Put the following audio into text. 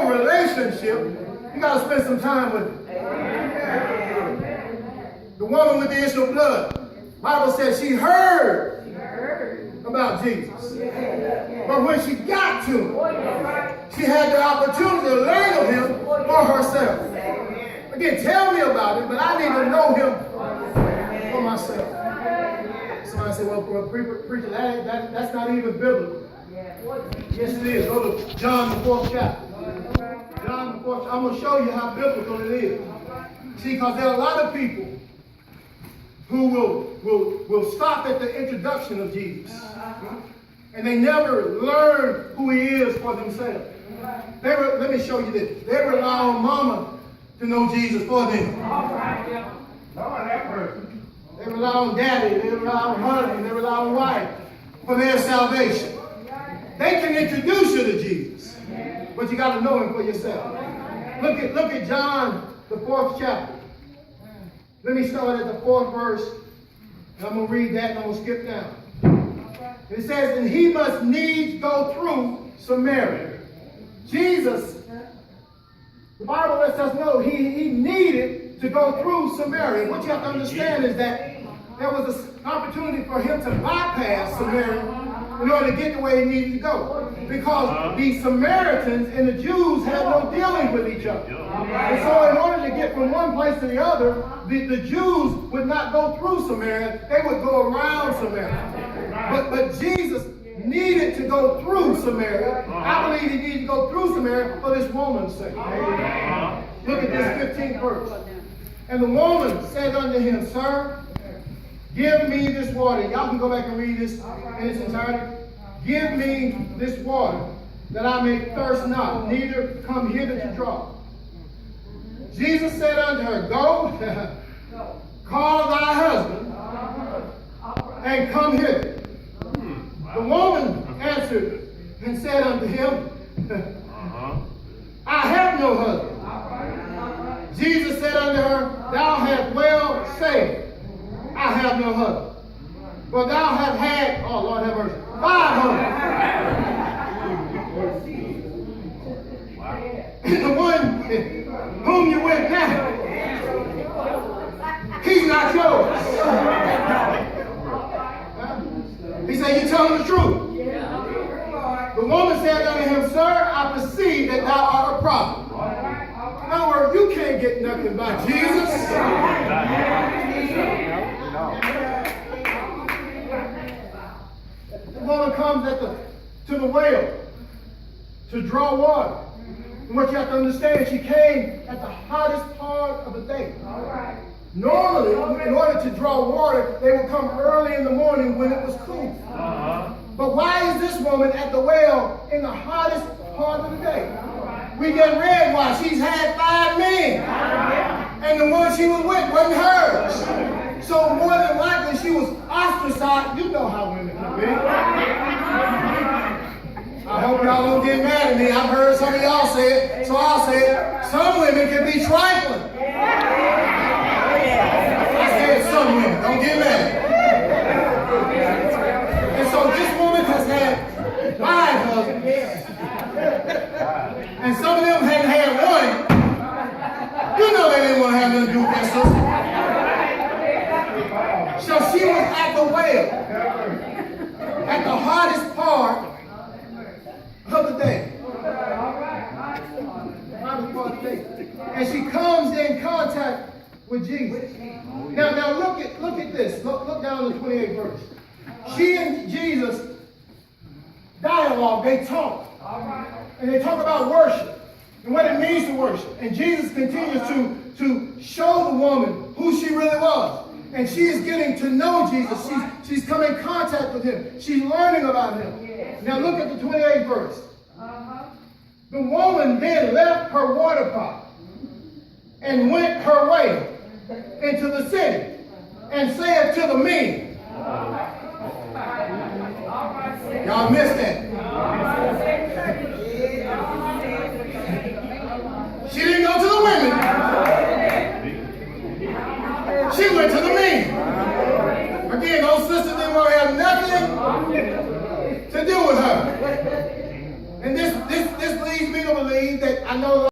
real relationship, you got to spend some time with it. The woman with the issue of blood, Bible says she heard about Jesus. But when she got to him, she had the opportunity to learn of him for herself. Again, tell me about it, but I need to know him for myself. Somebody said, well, preacher, that's not even biblical. Yes, it is. Go to John the 4th chapter. John the 4th chapter. I'm going to show you how biblical it is. See, because there are a lot of people who will stop at the introduction of Jesus. And they never learn who he is for themselves. Let me show you this. They rely on mama to know Jesus for them. They rely on daddy, they rely on husband, they rely on wife for their salvation. They can introduce you to Jesus, but you got to know him for yourself. Look at John, the 4th chapter. Let me start at the 4th verse, and I'm going to read that and I'm going to skip down. It says, and he must needs go through Samaria. Jesus, the Bible lets us know he needed to go through Samaria. What you have to understand is that there was an opportunity for him to bypass Samaria in order to get the way he needed to go. Because the Samaritans and the Jews had no dealing with each other. And so in order to get from one place to the other, the Jews would not go through Samaria, they would go around Samaria. But Jesus needed to go through Samaria. I believe he needed to go through Samaria for this woman's sake. Look at this 15th verse. And the woman said unto him, Sir, give me this water. Y'all can go back and read this in its entirety. Give me this water, that I may thirst not, neither come hither to draw. Jesus said unto her, Go, call thy husband, and come hither. The woman answered and said unto him, I have no husband. Jesus said unto her, Thou hast well said, I have no husband. For thou hast had, oh Lord have mercy, 5 husbands. The one whom you with now, he's not yours. He said, you telling the truth. The woman said unto him, Sir, I perceive that thou art a prophet. In other words, you can't get nothing by Jesus. The woman comes to the well to draw water. And what you have to understand, she came at the hottest part of the day. Normally, in order to draw water, they would come early in the morning when it was cool. But why is this woman at the well in the hottest part of the day? We just read why. She's had 5 men. And the one she was with wasn't hers. So more than likely she was ostracized. You know how women can be. I hope y'all don't get mad at me. I've heard some of y'all say it, so I'll say it. Some women can be trifling. I said some women. Don't get mad. And so this woman has had 5 husbands. And some of them hadn't had one. You know they didn't want to have nothing to do with their sister. So she was at the well, at the hottest part of the day. And she comes in contact with Jesus. Now look at this. Look down to the 28th verse. She and Jesus dialogue, they talk. And they talk about worship and what it means to worship. And Jesus continues to show the woman who she really was. And she is getting to know Jesus. She's come in contact with him. She's learning about him. Now look at the 28th verse. The woman then left her water pot and went her way into the city and said to the men. Y'all missed that. She didn't go to the women. She went to the men. Again, those sisters didn't want to have nothing to do with her. And this leads me to still believe that I know